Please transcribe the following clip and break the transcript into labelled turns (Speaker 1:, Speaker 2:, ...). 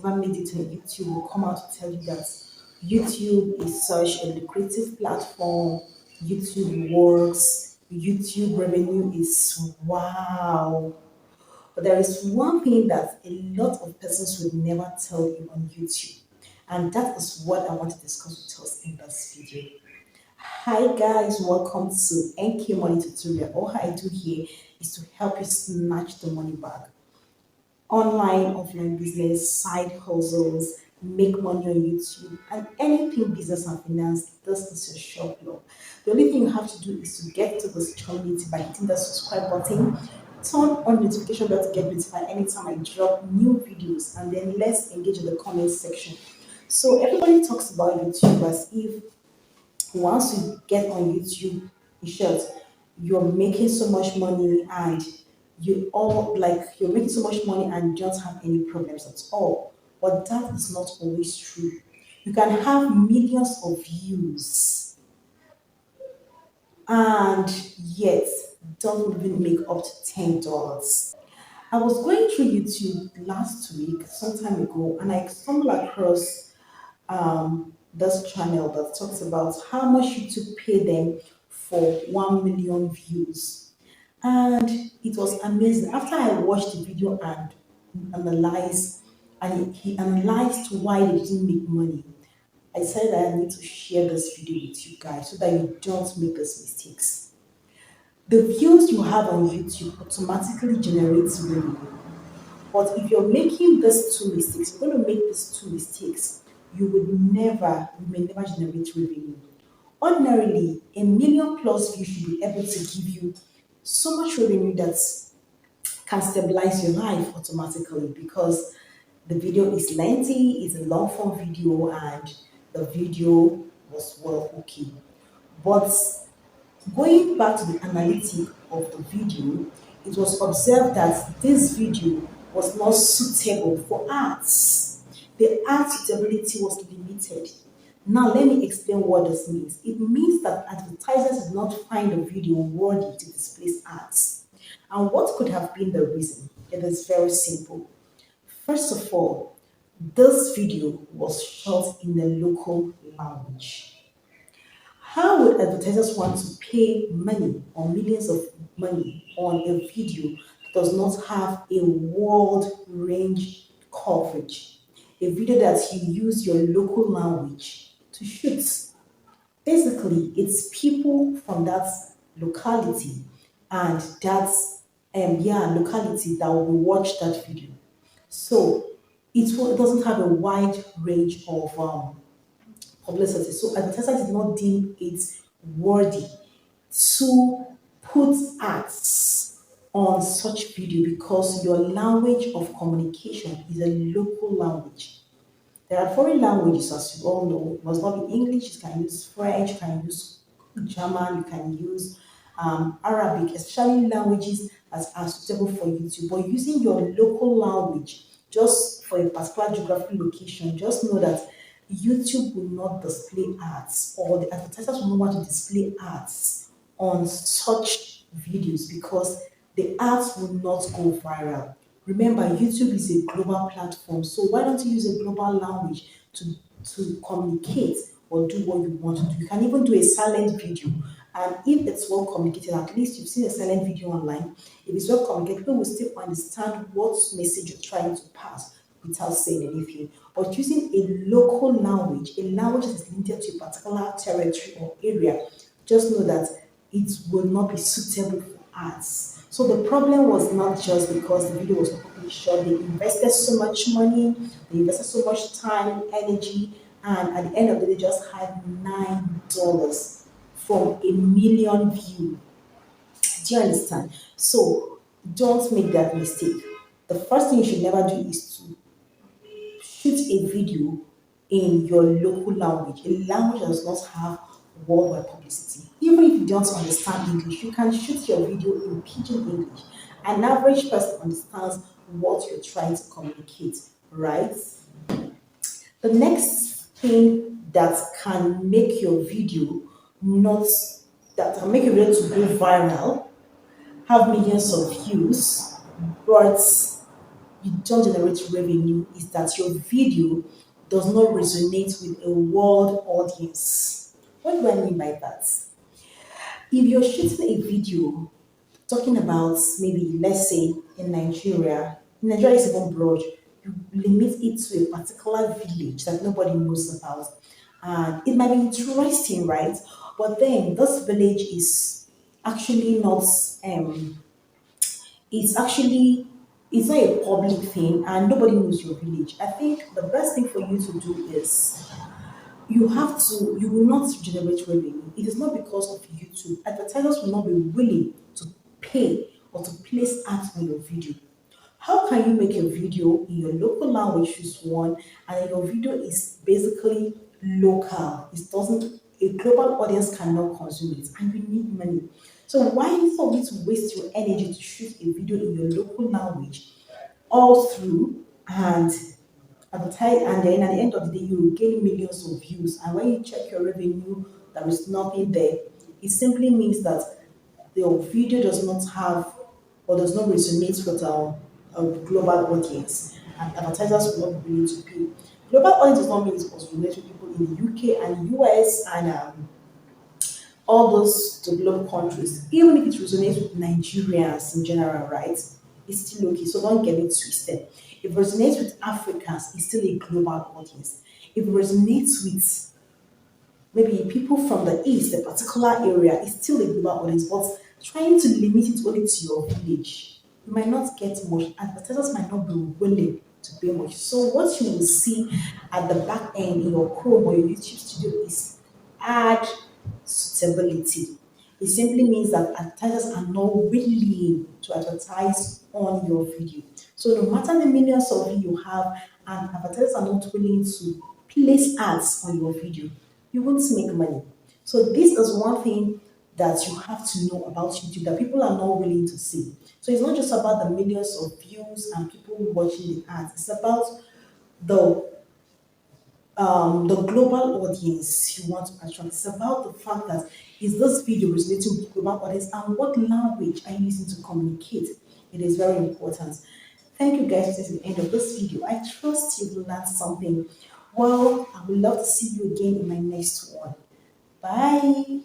Speaker 1: Never made it on YouTube will come out to tell you that YouTube is such a lucrative platform. YouTube works. YouTube revenue is wow. But there is one thing that a lot of persons would never tell you on YouTube, and that is what I want to discuss with us in this video. Hi guys, welcome to NK Money Tutorial. All I do here is to help you snatch the money back. Online, offline business, side hustles, make money on YouTube, and anything business and finance. This is your shop log. The only thing you have to do is to get to this community by hitting the subscribe button, turn on notification bell to get notified anytime I drop new videos, and then let's engage in the comment section. So everybody talks about YouTube as if once you get on YouTube, in short, you're making so much money and you're making so much money and you don't have any problems at all. But that is not always true. You can have millions of views and yet don't even make up to $10. I was going through YouTube last week, some time ago, and I stumbled across this channel that talks about how much YouTube pay them for 1 million views. And it was amazing. After I watched the video and analyzed, and he analyzed why they didn't make money, I said that I need to share this video with you guys so that you don't make these mistakes. The views you have on YouTube automatically generates revenue. But if you're making these two mistakes, you're going to make these two mistakes, you may never generate revenue. Ordinarily, a million plus views should be able to give you so much revenue that can stabilize your life automatically because the video is lengthy, it's a long form video, and the video was well okay. But going back to the analytic of the video, it was observed that this video was not suitable for ads. The ad suitability was limited. Now, let me explain what this means. It means that advertisers did not find the video worthy to display ads. And what could have been the reason? It is very simple. First of all, this video was shot in the local language. How would advertisers want to pay money or millions of money on a video that does not have a world range coverage? A video that you use your local language to shoot. Basically, it's people from that locality and that locality that will watch that video. So it doesn't have a wide range of publicity. So advertisers did not deem it worthy to put ads on such video because your language of communication is a local language. There are foreign languages, as you all know. It must not be English. You can use French, you can use German, you can use Arabic, especially languages that are suitable for YouTube. But using your local language just for a particular geographical location, just know that YouTube will not display ads, or the advertisers will not want to display ads on such videos because the ads will not go viral. Remember, YouTube is a global platform, so why don't you use a global language to communicate or do what you want to do? You can even do a silent video, and if it's well communicated, at least you've seen a silent video online. If it's well communicated, people will still understand what message you're trying to pass without saying anything. But using a local language, a language that is limited to a particular territory or area, just know that it will not be suitable for ads. So the problem was not just because the video was not properly shot. They invested so much money, they invested so much time, energy, and at the end of the day, they just had $9 from a million view. Do you understand? So don't make that mistake. The first thing you should never do is to shoot a video in your local language, a language that does not have worldwide publicity. Even if you don't understand English, you can shoot your video in pidgin English. An average person understands what you're trying to communicate, right? The next thing that can make your video not that can make your video to go viral, have millions of views, but you don't generate revenue is that your video does not resonate with a world audience. What do I mean by that? If you're shooting a video talking about maybe, let's say, in Nigeria is even broad, you limit it to a particular village that nobody knows about. And it might be interesting, right? But then this village is actually not it's actually it's not a public thing and nobody knows your village. I think the best thing for you to do is you will not generate revenue. It is not because of YouTube. Advertisers will not be willing to pay or to place ads on your video. How can you make a video in your local language, choose one, and your video is basically local? It doesn't a global audience cannot consume it, and you need money. So why for you to waste your energy to shoot a video in your local language all through and advertise, and then at the end of the day you will gain millions of views, and when you check your revenue there is nothing there. It simply means that your video does not have or does not resonate with a global audience, and advertisers will not be willing to pay. Global audience does not mean it must relate to people in the UK and US and all those developed countries. Even if it resonates with Nigerians in general, right? It's still okay. So don't get it twisted. If it resonates with Africans, it's still a global audience. If it resonates with maybe people from the east, a particular area, is still a global audience, but trying to limit it only to your village, you might not get much. Advertisers might not be willing to pay much. So what you will see at the back end in your Chrome or your YouTube studio is ad suitability. It simply means that advertisers are not willing to advertise on your video. So no matter the millions of views you have and advertisers are not willing to place ads on your video, you won't make money. So this is one thing that you have to know about YouTube that people are not willing to see. So it's not just about the millions of views and people watching the ads. It's about the the global audience you want to attract. It's about the fact that is this video resonating with the global audience and what language are you using to communicate? It is very important. Thank you guys for the end of this video. I trust you've learned something. Well, I would love to see you again in my next one. Bye.